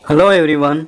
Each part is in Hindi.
Hello everyone,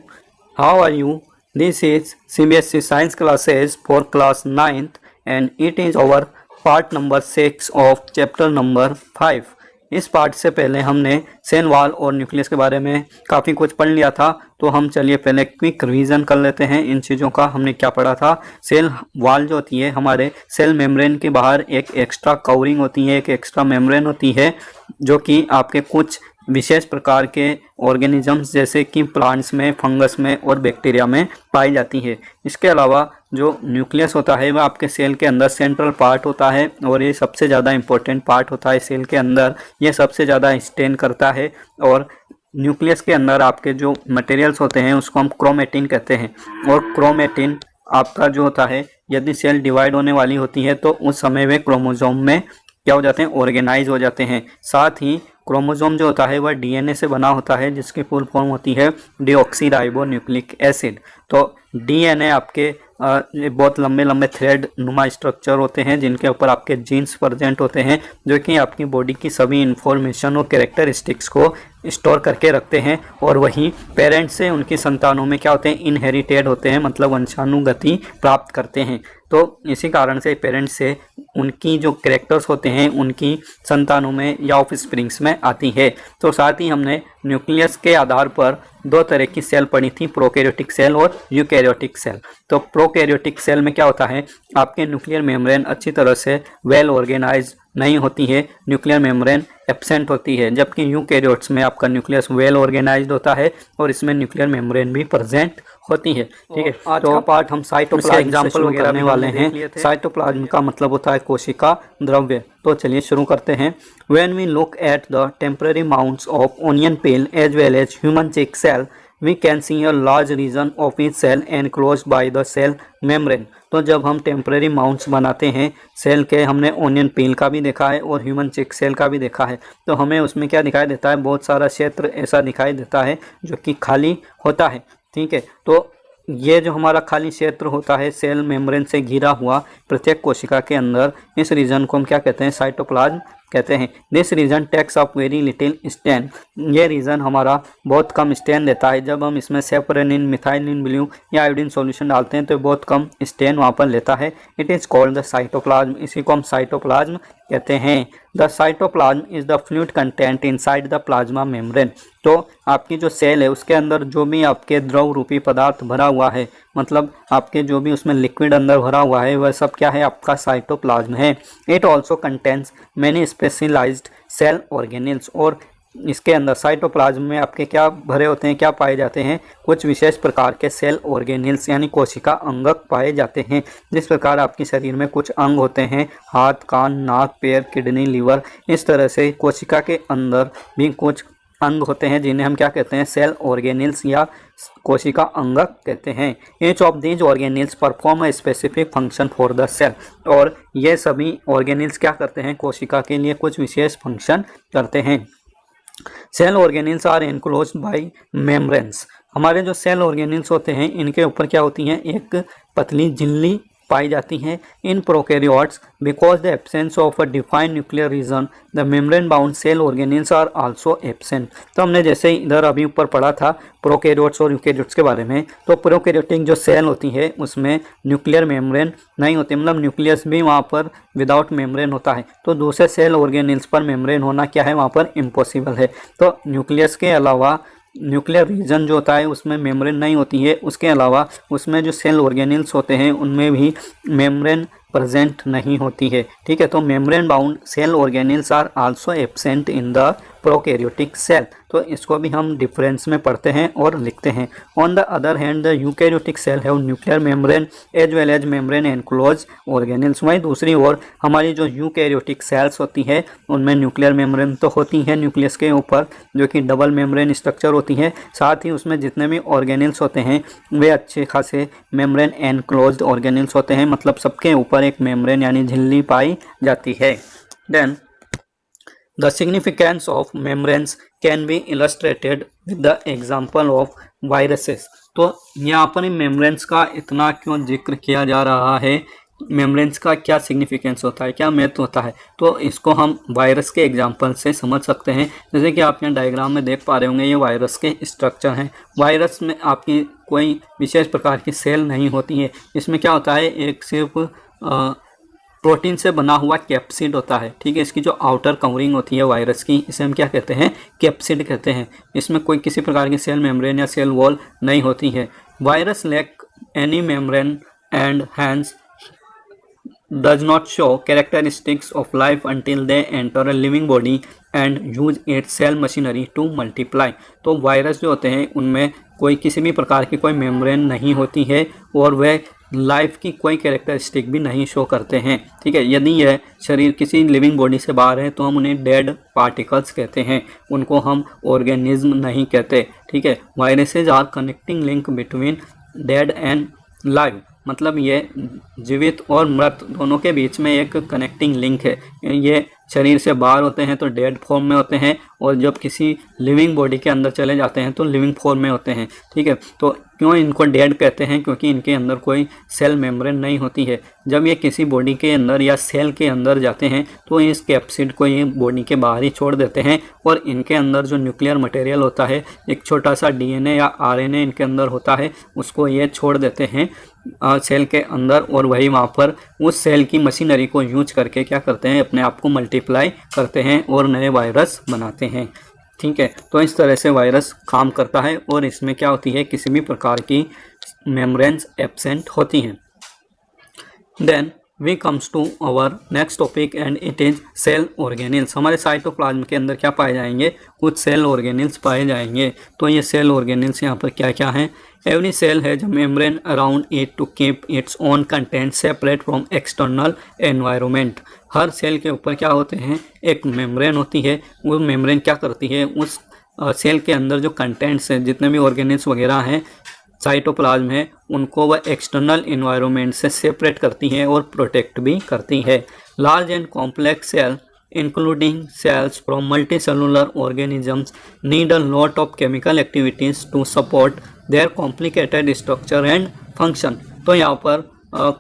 how are you? This is CBSE Science Classes for class 9th and it is our part number 6 of chapter number 5. इस पार्ट से पहले हमने सेल वॉल और न्यूक्लियस के बारे में काफ़ी कुछ पढ़ लिया था, तो हम चलिए पहले क्विक रिवीजन कर लेते हैं इन चीज़ों का। हमने क्या पढ़ा था? सेल वॉल जो होती है हमारे सेल मेम्ब्रेन के बाहर एक एक्स्ट्रा कवरिंग होती है, एक एक्स्ट्रा मेम्ब्रेन होती है जो कि आपके कुछ विशेष प्रकार के ऑर्गेनिजम्स जैसे कि प्लांट्स में, फंगस में और बैक्टीरिया में पाई जाती है। इसके अलावा जो न्यूक्लियस होता है वह आपके सेल के अंदर सेंट्रल पार्ट होता है और ये सबसे ज़्यादा इम्पोर्टेंट पार्ट होता है सेल के अंदर। ये सबसे ज़्यादा स्टेन करता है और न्यूक्लियस के अंदर आपके जो मटेरियल्स होते हैं उसको हम क्रोमेटिन कहते हैं। और क्रोमेटिन आपका जो होता है, यदि सेल डिवाइड होने वाली होती है तो उस समय वे क्रोमोसोम में क्या हो जाते हैं? ऑर्गेनाइज हो जाते हैं। साथ ही क्रोमोसोम जो होता है वह डीएनए से बना होता है जिसकी फुल फॉर्म होती है डीऑक्सी राइबोन्यूक्लिक एसिड। तो डीएनए आपके बहुत लंबे लंबे थ्रेड नुमा स्ट्रक्चर होते हैं जिनके ऊपर आपके जीन्स प्रेजेंट होते हैं जो कि आपकी बॉडी की सभी इंफॉर्मेशन और कैरेक्टरिस्टिक्स को स्टोर करके रखते हैं। और वहीं पेरेंट्स से उनकी संतानों में क्या होते हैं? इनहेरिटेड होते हैं, मतलब वंशानुगति प्राप्त करते हैं। तो इसी कारण से पेरेंट्स से उनकी जो कैरेक्टर्स होते हैं उनकी संतानों में या ऑफ स्प्रिंग्स में आती है। तो साथ ही हमने न्यूक्लियस के आधार पर दो तरह की सेल पढ़ी थी, प्रोकैरियोटिक सेल और यूकैरियोटिक सेल। तो प्रोकैरियोटिक सेल में क्या होता है? आपके न्यूक्लियर मेम्ब्रेन अच्छी तरह से वेल ऑर्गेनाइज नहीं होती है, न्यूक्लियर मेम्ब्रेन एब्सेंट होती है, जबकि यूकैरियोट्स में आपका न्यूक्लियस वेल ऑर्गेनाइज्ड होता है और इसमें न्यूक्लियर मेम्ब्रेन भी प्रेजेंट होती है। ठीक है, आज का पार्ट हम साइटोप्लाज्म एग्जांपल वगैरह करने वाले हैं। साइटोप्लाज्म का मतलब होता है कोशिका द्रव्य। तो चलिए शुरू करते हैं। When we look at the temporary mounts of onion peel as well as human cheek cell, we can see a large region of each cell enclosed by the cell membrane। तो जब हम टेम्पररी माउंट्स बनाते हैं सेल के, हमने ओनियन पील का भी देखा है और ह्यूमन चिक सेल का भी देखा है, तो हमें उसमें क्या दिखाई देता है? बहुत सारा क्षेत्र ऐसा दिखाई देता है जो कि खाली होता है। ठीक है, तो ये जो हमारा खाली क्षेत्र होता है सेल मेम्ब्रेन से घिरा हुआ प्रत्येक कोशिका के अंदर, इस रीजन को हम क्या कहते हैं? साइटोप्लाज्म कहते हैं। This region takes up very little stain. ये रीजन हमारा बहुत कम स्टेन देता है। जब हम इसमें सेपरेनिन, मिथाइलिन ब्लू या आयोडीन सॉल्यूशन डालते हैं तो बहुत कम स्टेन वहाँ पर लेता है। It is called the cytoplasm. इसी को हम साइटोप्लाज्म कहते हैं। The cytoplasm is the fluid content inside the plasma membrane. तो आपकी जो सेल है उसके अंदर जो भी आपके द्रव रूपी पदार्थ भरा हुआ है, मतलब आपके जो भी उसमें लिक्विड अंदर भरा हुआ है, वह सब क्या है? आपका साइटोप्लाज्म है। It also contains many specialised cell organelles. और इसके अंदर साइटोप्लाज्म में आपके क्या भरे होते हैं, क्या पाए जाते हैं? कुछ विशेष प्रकार के सेल ऑर्गेनेल्स यानी कोशिका अंगक पाए जाते हैं। जिस प्रकार आपके शरीर में कुछ अंग होते हैं, हाथ, कान, नाक, पैर, किडनी, लीवर, इस तरह से कोशिका के अंदर भी कुछ अंग होते हैं जिन्हें हम क्या कहते हैं? सेल ऑर्गेनेल्स या कोशिका अंगक कहते हैं। Each of these organelles perform a specific function for the cell. और ये सभी ऑर्गेनेल्स क्या करते हैं? कोशिका के लिए कुछ विशेष फंक्शन करते हैं। Cell organelles are enclosed by membranes. हमारे जो सेल ऑर्गेनेल्स होते हैं इनके ऊपर क्या होती हैं? एक पतली झिल्ली पाई जाती हैं। In prokaryotes because the absence of a defined nuclear region the membrane bound cell organelles are also absent. तो हमने जैसे इधर अभी ऊपर पढ़ा था प्रोकैरियोट्स और यूकैरियोट्स के बारे में, तो प्रोकैरियोटिक जो सेल होती है उसमें न्यूक्लियर मेम्ब्रेन नहीं होती, मतलब न्यूक्लियस भी वहाँ पर विदाउट मेम्ब्रेन होता है। तो दूसरे सेल ऑर्गेनेल्स पर मेम्ब्रेन होना क्या है? वहाँ पर इम्पॉसिबल है। तो न्यूक्लियस के अलावा न्यूक्लियर रीजन जो होता है उसमें मेम्ब्रेन नहीं होती है, उसके अलावा उसमें जो सेल ऑर्गेनेल्स होते हैं उनमें भी मेम्ब्रेन प्रेजेंट नहीं होती है। ठीक है, तो membrane bound cell organelles are also absent in the prokaryotic cell. तो इसको भी हम डिफरेंस में पढ़ते हैं और लिखते हैं। On the other hand the eukaryotic cell have nuclear membrane as well as membrane enclose organelles. वहीं दूसरी ओर हमारी जो यूकैरियोटिक सेल्स होती है उनमें न्यूक्लियर मेम्ब्रेन तो होती है न्यूक्लियस के ऊपर, जो कि डबल मेम्ब्रेन स्ट्रक्चर होती है। साथ ही उसमें जितने भी ऑर्गेनेल्स होते हैं वे अच्छे खासे मेम्ब्रेन एनक्लोज्ड ऑर्गेनेल्स होते हैं, मतलब सबके ऊपर एक मेम्ब्रेन यानी झिल्ली पाई जाती है। Then the significance of membranes can be illustrated with the example of viruses। तो यहाँ पर मेम्ब्रेन्स का इतना क्यों जिक्र किया जा रहा है? मेम्ब्रेन्स का क्या सिग्निफिकेंस होता है, क्या महत्व होता है, तो इसको हम वायरस के एग्जांपल से समझ सकते हैं। जैसे कि आप यहाँ डायग्राम में देख पा रहे होंगे, ये वायरस के स्ट्रक्चर हैं। वायरस में आपकी कोई विशेष प्रकार की सेल नहीं होती है। इसमें क्या होता है, एक सिर्फ प्रोटीन से बना हुआ कैप्सिड होता है। ठीक है, इसकी जो आउटर कवरिंग होती है वायरस की, इसे हम क्या कहते हैं, कैप्सिड कहते हैं। इसमें कोई किसी प्रकार की सेल मेम्ब्रेन या सेल वॉल नहीं होती है। Virus lack any membrane and hence does not show characteristics of life until they enter a living body and use its cell machinery to multiply। तो वायरस जो होते हैं उनमें कोई किसी भी प्रकार की कोई मेम्ब्रेन नहीं होती है और वे लाइफ की कोई कैरेक्टरिस्टिक भी नहीं शो करते हैं। ठीक है, यदि यह शरीर किसी लिविंग बॉडी से बाहर है तो हम उन्हें डेड पार्टिकल्स कहते हैं, उनको हम ऑर्गेनिज्म नहीं कहते। ठीक है, viruses are connecting link between dead and live, मतलब ये जीवित और मृत दोनों के बीच में एक कनेक्टिंग लिंक है। ये शरीर से बाहर होते हैं तो डेड फॉर्म में होते हैं, और जब किसी लिविंग बॉडी के अंदर चले जाते हैं तो लिविंग फॉर्म में होते हैं। ठीक है, तो क्यों इनको डेड कहते हैं, क्योंकि इनके अंदर कोई सेल मेम्ब्रेन नहीं होती है। जब ये किसी बॉडी के अंदर या सेल के अंदर जाते हैं तो इस कैप्सिड को ये बॉडी के बाहर ही छोड़ देते हैं, और इनके अंदर जो न्यूक्लियर मटेरियल होता है, एक छोटा सा डीएनए या आरएनए इनके अंदर होता है, उसको ये छोड़ देते हैं सेल के अंदर, और वही वहाँ पर उस सेल की मशीनरी को यूज करके क्या करते हैं, अपने आप को मल्टीप्लाई करते हैं और नए वायरस बनाते हैं। ठीक है, तो इस तरह से वायरस काम करता है, और इसमें क्या होती है, किसी भी प्रकार की मेम्ब्रेन्स एब्सेंट होती हैं। Then we comes to our next topic and it is cell organelles. हमारे साइटोप्लाज्म के अंदर क्या पाए जाएंगे, कुछ सेल ऑर्गेनिल्स पाए जाएंगे। तो ये सेल ऑर्गेनिल्स यहाँ पर क्या क्या हैं। Every cell has a membrane around it to keep its own content separate from external environment. हर सेल के ऊपर क्या होते हैं, एक मेम्ब्रेन होती है। वो मेम्ब्रेन क्या करती है, उस सेल के अंदर जो कंटेंट्स हैं, जितने भी ऑर्गेनिल्स वगैरह हैं साइटोप्लाज्म है, उनको वह एक्सटर्नल इन्वायरमेंट से सेपरेट करती हैं और प्रोटेक्ट भी करती है। Large and complex cell including cells from multicellular organisms need a lot of chemical activities to support their complicated structure and function। तो यहाँ पर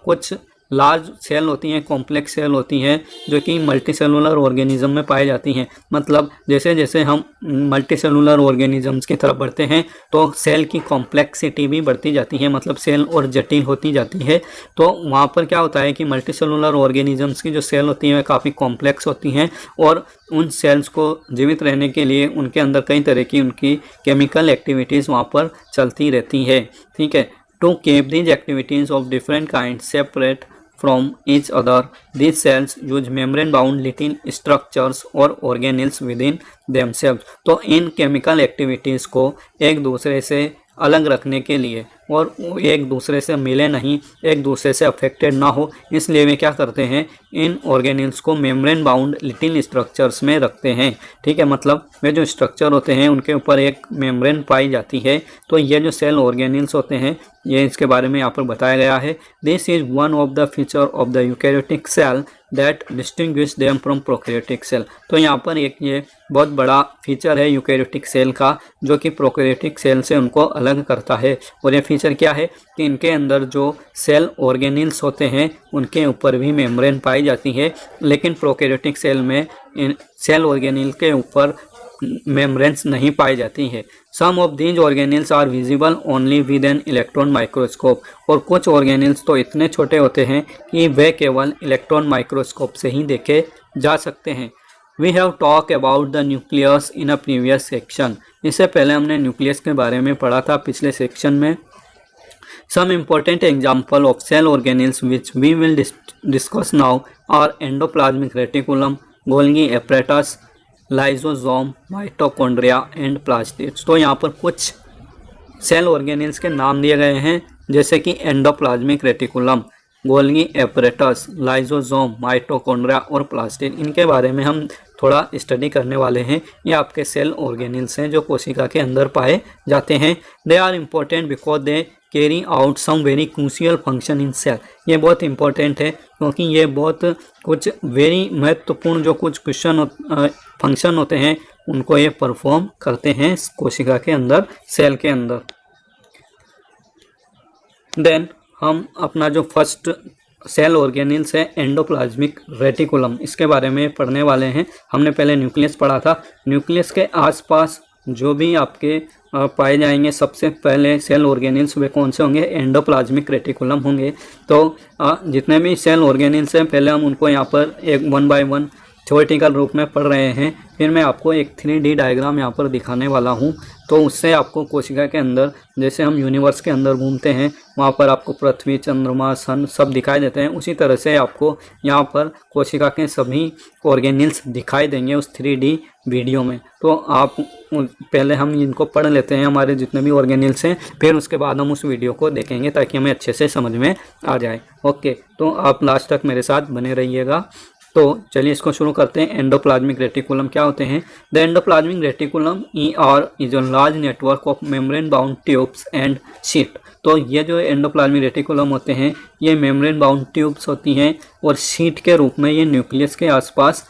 कुछ लार्ज सेल होती हैं, कॉम्प्लेक्स सेल होती हैं, जो कि मल्टी सेलुलर ऑर्गेनिज्म में पाई जाती हैं। मतलब जैसे जैसे हम मल्टी सेलुलर ऑर्गेनिजम्स की तरफ बढ़ते हैं तो सेल की कॉम्प्लेक्सिटी भी बढ़ती जाती है, मतलब सेल और जटिल होती जाती है। तो वहाँ पर क्या होता है कि मल्टी सेलुलर ऑर्गेनिजम्स की जो सेल होती हैं वे काफ़ी कॉम्प्लेक्स होती हैं, और उन सेल्स को जीवित रहने के लिए उनके अंदर कई तरह की उनकी केमिकल एक्टिविटीज़ वहाँ पर चलती रहती है। ठीक है, to keep these activities of different kind separate from each other, these cells use membrane-bound little structures or organelles within themselves। तो इन केमिकल एक्टिविटीज़ को एक दूसरे से अलग रखने के लिए और एक दूसरे से मिले नहीं, एक दूसरे से अफेक्टेड ना हो, इसलिए वे क्या करते हैं, इन ऑर्गेनिल्स को मेम्ब्रेन बाउंड लिटिल स्ट्रक्चर्स में रखते हैं। ठीक है, मतलब वे जो स्ट्रक्चर होते हैं उनके ऊपर एक मेम्ब्रेन पाई जाती है। तो ये जो सेल ऑर्गेनिल्स होते हैं, ये इसके बारे में यहाँ पर बताया गया है। This is one of the feature of the eukaryotic cell that distinguish them from prokaryotic cell. तो यहाँ पर एक ये बहुत बड़ा फीचर है यूकैरियोटिक सेल का, जो कि प्रोकैरियोटिक सेल से उनको अलग करता है। और ये फीचर क्या है कि इनके अंदर जो सेल ऑर्गेनिल्स होते हैं उनके ऊपर भी मेम्ब्रेन पाई जाती है, लेकिन प्रोकैरियोटिक सेल में इन सेल ऑर्गेनिल के ऊपर मेम्ब्रेन्स नहीं पाई जाती है। Some of these organelles are visible only with an electron microscope. और कुछ ऑर्गेनिल्स तो इतने छोटे होते हैं कि वे केवल इलेक्ट्रॉन माइक्रोस्कोप से ही देखे जा सकते हैं। We have talk about the nucleus in a previous section. इससे पहले हमने न्यूक्लियस के बारे में पढ़ा था पिछले सेक्शन में। Some important example of cell organelles which we will discuss now are endoplasmic reticulum, Golgi apparatus, lysosome, mitochondria and plastids। तो यहाँ पर कुछ सेल ऑर्गेनिल्स के नाम दिए गए हैं, जैसे कि endoplasmic reticulum, Golgi apparatus, lysosome, mitochondria और प्लास्टिड। इनके बारे में हम थोड़ा स्टडी करने वाले हैं। ये आपके सेल ऑर्गेनिल्स हैं जो कोशिका के अंदर पाए जाते हैं। They are important because they carry out some very crucial function in cell. ये बहुत इंपॉर्टेंट है क्योंकि ये बहुत कुछ वेरी महत्वपूर्ण जो कुछ फंक्शन होते हैं उनको ये परफॉर्म करते हैं कोशिका के अंदर, सेल के अंदर। देन हम अपना जो फर्स्ट सेल ऑर्गेनेल्स है एंडोप्लाज्मिक रेटिकुलम, इसके बारे में पढ़ने वाले हैं। हमने पहले न्यूक्लियस पढ़ा था। न्यूक्लियस के आसपास जो भी आपके पाए जाएंगे सबसे पहले सेल ऑर्गेनेल्स, वे कौन से होंगे? एंडोप्लाज्मिक रेटिकुलम होंगे। तो जितने भी सेल ऑर्गेनेल्स हैं पहले हम उनको यहाँ पर एक 1 बाय 1 थ्योरेटिकल रूप में पढ़ रहे हैं। फिर मैं आपको एक 3D डायग्राम यहाँ पर दिखाने वाला हूँ। तो उससे आपको कोशिका के अंदर, जैसे हम यूनिवर्स के अंदर घूमते हैं वहाँ पर आपको पृथ्वी, चंद्रमा, सन सब दिखाई देते हैं, उसी तरह से आपको यहाँ पर कोशिका के सभी ऑर्गेनेल्स दिखाई देंगे उस 3D वीडियो में। तो आप पहले हम इनको पढ़ लेते हैं, हमारे जितने भी ऑर्गेनेल्स हैं, फिर उसके बाद हम उस वीडियो को देखेंगे ताकि हमें अच्छे से समझ में आ जाए। ओके, तो आप लास्ट तक मेरे साथ बने रहिएगा। तो चलिए इसको शुरू करते हैं। एंडोप्लाज्मिक रेटिकुलम क्या होते हैं? The endoplasmic reticulum ER is a large network of membrane bound tubes and sheet. तो ये जो एंडोप्लाज्मिक रेटिकुलम होते हैं ये मेम्ब्रेन बाउंड ट्यूब्स होती हैं और शीट के रूप में ये न्यूक्लियस के आसपास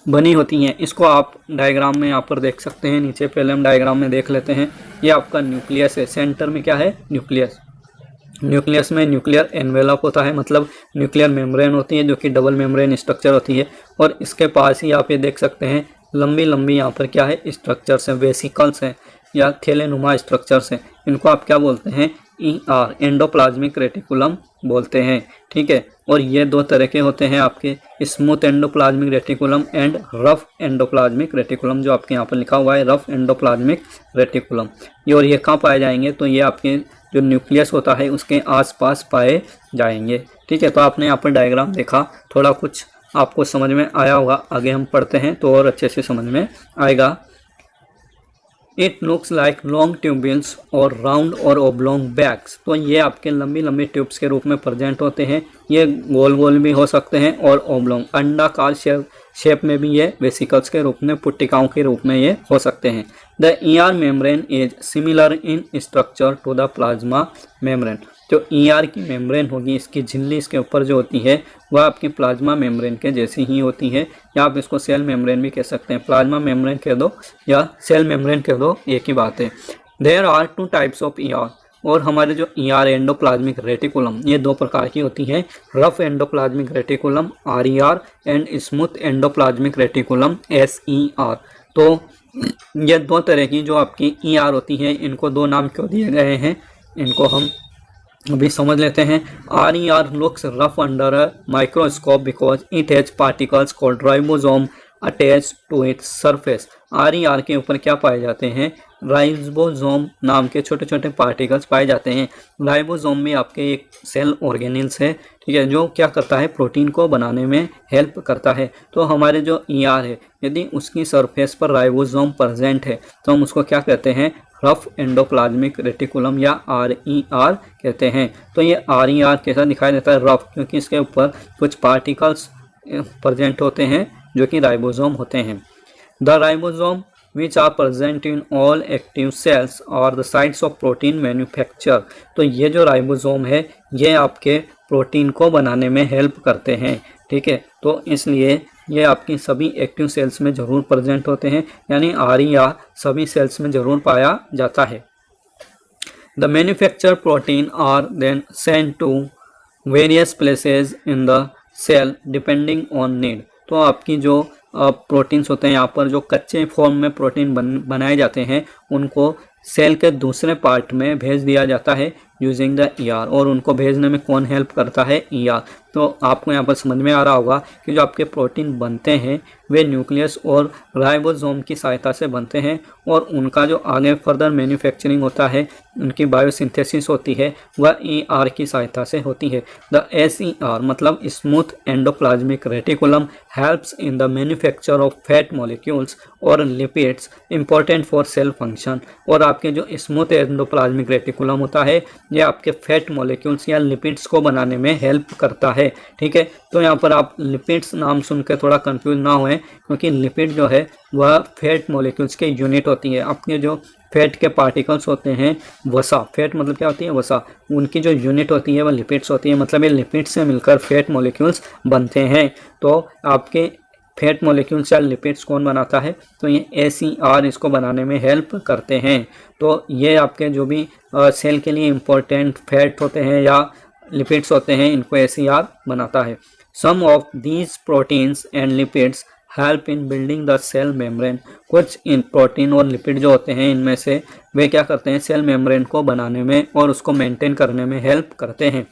बनी होती हैं। इसको आप डायग्राम में यहाँ पर देख सकते हैं। नीचे पहले हम डायग्राम में देख लेते हैं। ये आपका न्यूक्लियस है, सेंटर में क्या है? न्यूक्लियस। न्यूक्लियस में न्यूक्लियर एनवेलप होता है, मतलब न्यूक्लियर मेम्ब्रेन होती है जो कि डबल मेम्ब्रेन स्ट्रक्चर होती है। और इसके पास ही आप ये देख सकते हैं लंबी लंबी यहाँ पर क्या है? स्ट्रक्चर्स हैं, वेसिकल्स हैं या थैलेनुमा स्ट्रक्चर्स हैं। इनको आप क्या बोलते हैं? ER एंडोप्लाज्मिक रेटिकुलम बोलते हैं। ठीक है, और ये दो तरह के होते हैं आपके, smooth endoplasmic reticulum and rough endoplasmic reticulum. जो आपके यहाँ पर लिखा हुआ है रफ एंडोप्लाज्मिक रेटिकुलम, ये और ये कहाँ पाए जाएंगे? तो ये आपके जो न्यूक्लियस होता है उसके आसपास पाए जाएंगे। ठीक है, तो आपने यहाँ पर डायग्राम देखा, थोड़ा कुछ आपको समझ में आया होगा। आगे हम पढ़ते हैं तो और अच्छे से समझ में आएगा। It looks like long tubules और राउंड और ओब्लोंग बैग्स। तो ये आपके लंबी लंबी ट्यूब्स के रूप में प्रेजेंट होते हैं। ये गोल गोल भी हो सकते हैं और ओब्लोंग अंडाकार शेप में भी ये वेसिकल्स के रूप में, पुट्टिकाओं के रूप में ये हो सकते हैं। The ER membrane is similar in structure to the plasma membrane. जो ER की मेम्ब्रेन होगी, इसकी झिल्ली इसके ऊपर जो होती है वह आपकी प्लाज्मा मेम्ब्रेन के जैसी ही होती है, या आप इसको सेल मेम्ब्रेन भी कह सकते हैं। प्लाज्मा मेम्ब्रेन कह दो या सेल मेम्ब्रेन कह दो, एक ही बात है। There are 2 types of ER। और हमारे जो ER एंडोप्लाज्मिक रेटिकुलम, ये 2 प्रकार की होती है। Rough endoplasmic reticulum RER and smooth endoplasmic reticulum SER। तो ये 2 तरह की जो आपकी ER होती हैं, इनको 2 नाम क्यों दिए गए हैं इनको हम अभी समझ लेते हैं। RER looks rough under a microscope because it has particles called ribosome attached to its surface। RER के ऊपर क्या पाए जाते हैं? राइबोसोम नाम के छोटे छोटे पार्टिकल्स पाए जाते हैं। राइबोसोम भी आपके एक सेल ऑर्गेनेल्स है, ठीक है, जो क्या करता है? प्रोटीन को बनाने में हेल्प करता है। तो हमारे जो ER है, यदि उसकी सरफेस पर राइबोसोम प्रेजेंट है तो हम उसको क्या कहते हैं? रफ एंडोप्लाज्मिक रेटिकुलम या RER कहते हैं। तो ये RER कैसा दिखाई देता है? रफ, क्योंकि इसके ऊपर कुछ पार्टिकल्स प्रेजेंट होते हैं जो कि राइबोसोम होते हैं। The ribosome which are present in all active cells are the sites of protein manufacture। तो ये जो राइबोसोम है ये आपके प्रोटीन को बनाने में हेल्प करते हैं। ठीक है, तो इसलिए ये आपकी सभी एक्टिव सेल्स में ज़रूर प्रेजेंट होते हैं, यानी RER सभी सेल्स में ज़रूर पाया जाता है। The manufacture protein are then sent to various places in the cell depending on need. तो आपकी जो प्रोटीन्स होते हैं, यहाँ पर जो कच्चे फॉर्म में प्रोटीन बनाए जाते हैं उनको सेल के दूसरे पार्ट में भेज दिया जाता है यूजिंग द ER। और उनको भेजने में कौन हेल्प करता है? ER। तो आपको यहाँ पर समझ में आ रहा होगा कि जो आपके प्रोटीन बनते हैं वे न्यूक्लियस और राइबोसोम की सहायता से बनते हैं, और उनका जो आगे फर्दर मैन्युफैक्चरिंग होता है, उनकी बायोसिंथेसिस होती है, वह ER की सहायता से होती है। द SER मतलब smooth endoplasmic reticulum helps in the manufacture of fat molecules और lipids important for cell function. और आपके जो स्मूथ एंडोप्लाज्मिक रेटिकुलम होता है ये आपके फैट मॉलिक्यूल्स या लिपिड्स को बनाने में हेल्प करता है। ठीक है, तो यहाँ पर आप लिपिड्स नाम सुन के थोड़ा कंफ्यूज ना होएं, क्योंकि लिपिड जो है वह फैट मॉलिक्यूल्स के यूनिट होती है। आपके जो फैट के पार्टिकल्स होते हैं, वसा, फैट मतलब क्या होती है? वसा, उनकी जो यूनिट होती है वह लिपिड्स होती है। मतलब ये लिपिड्स से मिलकर फैट मॉलिक्यूल्स बनते हैं। तो आपके फैट मॉलिक्यूल्स या लिपिड्स कौन बनाता है? तो ये SER इसको बनाने में हेल्प करते हैं। तो ये आपके जो भी सेल के लिए इम्पोर्टेंट फैट होते हैं या लिपिड्स होते हैं इनको ACR बनाता है। Some of these proteins and lipids help in building the cell membrane. कुछ इन प्रोटीन और लिपिड जो होते हैं इनमें से वे क्या करते हैं, सेल मेम्ब्रेन को बनाने में और उसको मेंटेन करने में हेल्प करते हैं।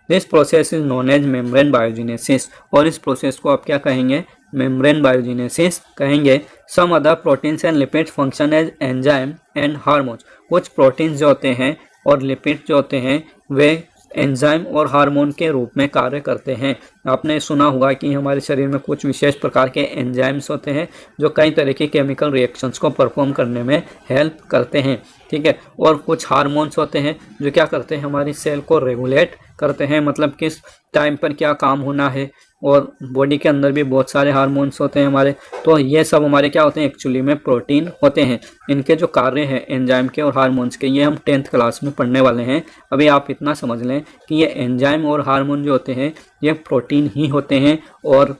This process is known as membrane biogenesis, और इस प्रोसेस को आप क्या कहेंगे, मेम्ब्रेन बायोजेनेसिस कहेंगे। Some other proteins and lipids function as enzyme and hormones. कुछ प्रोटीन्स जो होते हैं और लिपिड जो होते हैं वे एंजाइम और हार्मोन के रूप में कार्य करते हैं। आपने सुना होगा कि हमारे शरीर में कुछ विशेष प्रकार के एंजाइम्स होते हैं जो कई तरह की केमिकल रिएक्शंस को परफॉर्म करने में हेल्प करते हैं, ठीक है। और कुछ हार्मोन्स होते हैं जो क्या करते हैं, हमारी सेल को रेगुलेट करते हैं, मतलब किस टाइम पर क्या काम होना है। और बॉडी के अंदर भी बहुत सारे हार्मोन्स होते हैं हमारे, तो ये सब हमारे क्या होते हैं, एक्चुअली में प्रोटीन होते हैं। इनके जो कार्य हैं एंजाइम के और हार्मोन्स के, ये हम 10th क्लास में पढ़ने वाले हैं। अभी आप इतना समझ लें कि ये एंजाइम और हार्मोन जो होते हैं ये प्रोटीन ही होते हैं और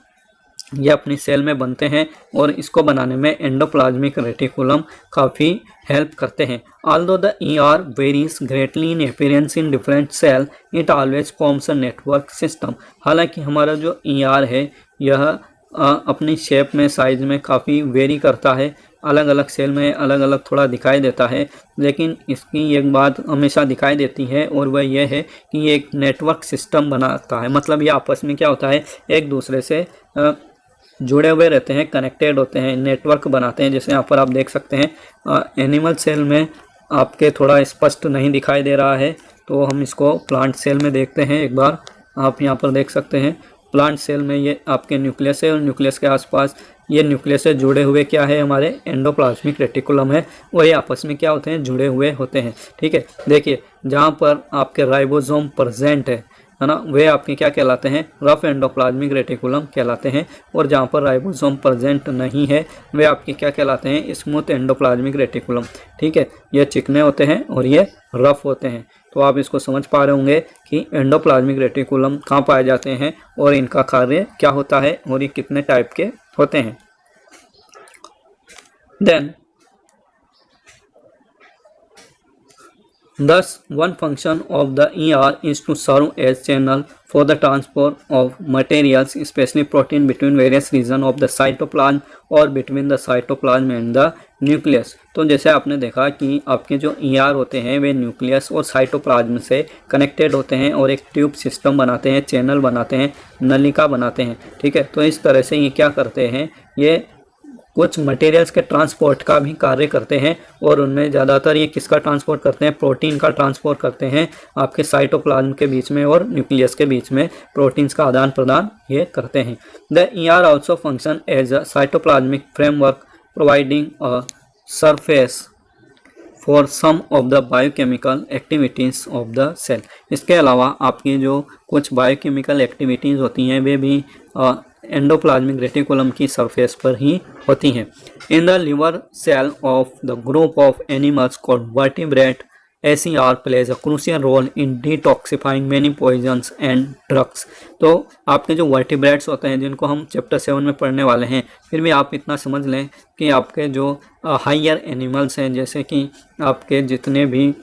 ये अपनी सेल में बनते हैं और इसको बनाने में एंडोप्लाज्मिक रेटिकुलम काफ़ी हेल्प करते हैं। Although the ER varies greatly in appearance in different cell, it always forms a network system। हालांकि हमारा जो ER है यह अपनी शेप में, साइज में काफ़ी वेरी करता है, अलग अलग सेल में अलग अलग थोड़ा दिखाई देता है, लेकिन इसकी एक बात हमेशा दिखाई देती है और वह यह है कि ये एक नेटवर्क सिस्टम बनाता है। मतलब ये आपस में क्या होता है, एक दूसरे से जुड़े हुए रहते हैं, कनेक्टेड होते हैं, नेटवर्क बनाते हैं। जैसे यहाँ पर आप देख सकते हैं एनिमल सेल में आपके थोड़ा स्पष्ट नहीं दिखाई दे रहा है, तो हम इसको प्लांट सेल में देखते हैं। एक बार आप यहाँ पर देख सकते हैं प्लांट सेल में ये आपके न्यूक्लियस है और न्यूक्लियस के आसपास ये न्यूक्लियस से जुड़े हुए क्या है, हमारे एंडोप्लाज्मिक रेटिकुलम है, वही आपस में क्या होते हैं, जुड़े हुए होते हैं, ठीक है। देखिए जहाँ पर आपके राइबोसोम प्रेजेंट है ना, वे आपके क्या कहलाते हैं, रफ एंडोप्लाज्मिक रेटिकुलम कहलाते हैं। और जहाँ पर राइबोसोम प्रेजेंट नहीं है वे आपके क्या कहलाते हैं, स्मूथ एंडोप्लाज्मिक रेटिकुलम, ठीक है। ये चिकने होते हैं और ये रफ होते हैं। तो आप इसको समझ पा रहे होंगे कि एंडोप्लाज्मिक रेटिकुलम कहाँ पाए जाते हैं और इनका कार्य क्या होता है और ये कितने टाइप के होते हैं। Then thus one function of the ER is to serve as channel for the transport of materials, especially protein, between various regions of the cytoplasm or between the cytoplasm and the nucleus। तो जैसे आपने देखा कि आपके जो ER होते हैं वे न्यूक्लियस और साइटोप्लाज्म से कनेक्टेड होते हैं और एक ट्यूब सिस्टम बनाते हैं, चैनल बनाते हैं, नलिका बनाते हैं, ठीक है। तो इस तरह से ये क्या करते हैं, ये कुछ मटेरियल्स के ट्रांसपोर्ट का भी कार्य करते हैं और उनमें ज़्यादातर ये किसका ट्रांसपोर्ट करते हैं, प्रोटीन का ट्रांसपोर्ट करते हैं। आपके साइटोप्लाज्म के बीच में और न्यूक्लियस के बीच में प्रोटीन्स का आदान प्रदान ये करते हैं। The ER also function as a cytoplasmic framework providing a surface for some of the biochemical activities of the cell. इसके अलावा आपकी जो कुछ बायोकेमिकल एक्टिविटीज़ होती हैं वे भी एंडोप्लाज्मिक रेटिकुलम की सरफेस पर ही होती हैं। In the liver cell of the group of animals called vertebrate, ACR plays a crucial role in detoxifying many poisons and drugs. तो आपके जो वर्टिब्रेट्स होते हैं जिनको हम चैप्टर 7 में पढ़ने वाले हैं, फिर भी आप इतना समझ लें कि आपके जो हायर एनिमल्स हैं, जैसे कि आपके जितने भी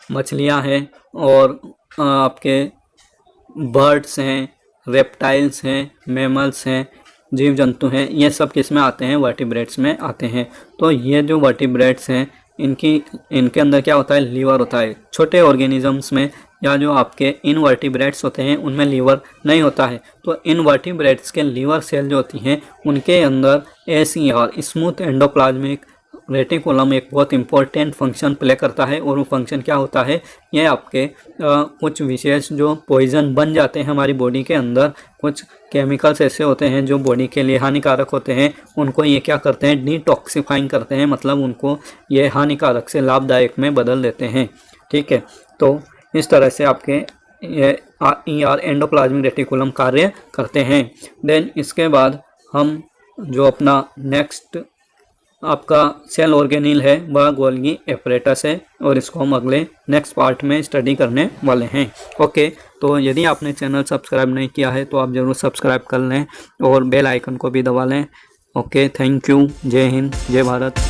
मछलियाँ हैं और आपके बर्ड्स हैं, रेप्टाइल्स हैं, मैमल्स हैं, जीव जंतु हैं, ये सब किस में आते हैं, वर्टिब्रेट्स में आते हैं। तो ये जो वर्टिब्रेट्स हैं इनके अंदर क्या होता है, लीवर होता है। छोटे ऑर्गेनिजम्स में या जो आपके इनवर्टिब्रेट्स होते हैं उनमें लीवर नहीं होता है। तो इनवर्टिब्रेट्स के लीवर सेल जो होती हैं उनके अंदर ACR स्मूथ एंडोप्लाज्मिक रेटिकुलम एक बहुत इंपॉर्टेंट फंक्शन प्ले करता है। और वो फंक्शन क्या होता है, ये आपके कुछ विशेष जो पॉइजन बन जाते हैं हमारी बॉडी के अंदर, कुछ केमिकल्स ऐसे होते हैं जो बॉडी के लिए हानिकारक होते हैं, उनको ये क्या करते हैं, डिटॉक्सिफाइंग करते हैं, मतलब उनको ये हानिकारक से लाभदायक में बदल देते हैं, ठीक है। तो इस तरह से आपके ये ER एंडोप्लाज्मिक रेटिकुलम कार्य करते हैं। देन इसके बाद हम जो अपना नेक्स्ट आपका सेल ऑर्गेनिल है वह गोल्गी एपरेटस है और इसको हम अगले नेक्स्ट पार्ट में स्टडी करने वाले हैं। ओके, तो यदि आपने चैनल सब्सक्राइब नहीं किया है तो आप ज़रूर सब्सक्राइब कर लें और बेल आइकन को भी दबा लें। Okay, thank you. जय हिंद, जय भारत।